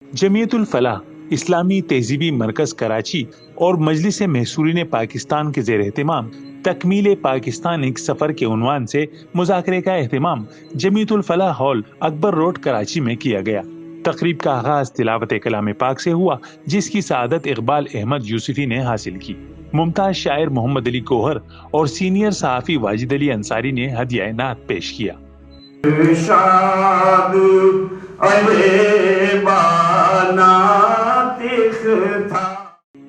جمیعت الفلاح اسلامی تہذیبی مرکز کراچی اور مجلس محصورین پاکستان کے زیر اہتمام تکمیل پاکستان ایک سفر کے عنوان سے مذاکرے کا اہتمام جمیعت الفلاح ہال اکبر روڈ کراچی میں کیا گیا۔ تقریب کا آغاز تلاوت کلام پاک سے ہوا، جس کی سعادت اقبال احمد یوسفی نے حاصل کی۔ ممتاز شاعر محمد علی گوہر اور سینئر صحافی واجد علی انصاری نے ہدیہ نعت پیش کیا۔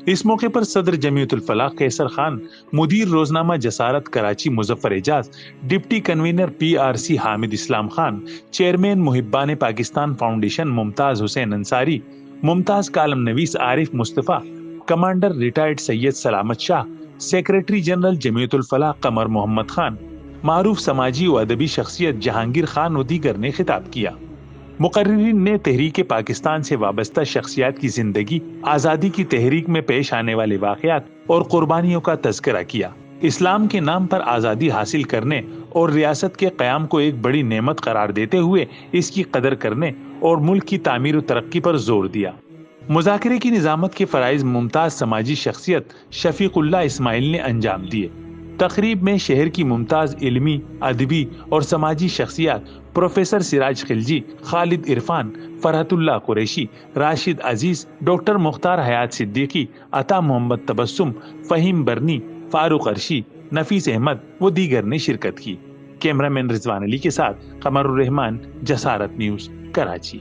اس موقع پر صدر جمیعت الفلاح قیصر خان، مدیر روزنامہ جسارت کراچی مظفر اعجاز، deputy convener PRC Hamid Islam Khan, chairman Muhiban Pakistan foundation ممتاز حسین انصاری، ممتاز کالم نویس عارف مصطفیٰ، کمانڈر ریٹائرڈ سید سلامت شاہ، سیکریٹری جنرل جمیعت الفلاح قمر محمد خان، معروف سماجی و ادبی شخصیت جہانگیر خان و دیگر نے خطاب کیا۔ مقررین نے تحریک پاکستان سے وابستہ شخصیات کی زندگی، آزادی کی تحریک میں پیش آنے والے واقعات اور قربانیوں کا تذکرہ کیا۔ اسلام کے نام پر آزادی حاصل کرنے اور ریاست کے قیام کو ایک بڑی نعمت قرار دیتے ہوئے اس کی قدر کرنے اور ملک کی تعمیر و ترقی پر زور دیا۔ مذاکرے کی نظامت کے فرائض ممتاز سماجی شخصیت شفیق اللہ اسماعیل نے انجام دیے۔ تقریب میں شہر کی ممتاز علمی، ادبی اور سماجی شخصیات پروفیسر سراج خلجی، خالد عرفان، فرحت اللہ قریشی، راشد عزیز، ڈاکٹر مختار حیات صدیقی، عطا محمد تبسم، فہیم برنی، فاروق عرشی، نفیس احمد و دیگر نے شرکت کی۔ کیمرہ مین رضوان علی کے ساتھ قمر الرحمان، جسارت نیوز، کراچی۔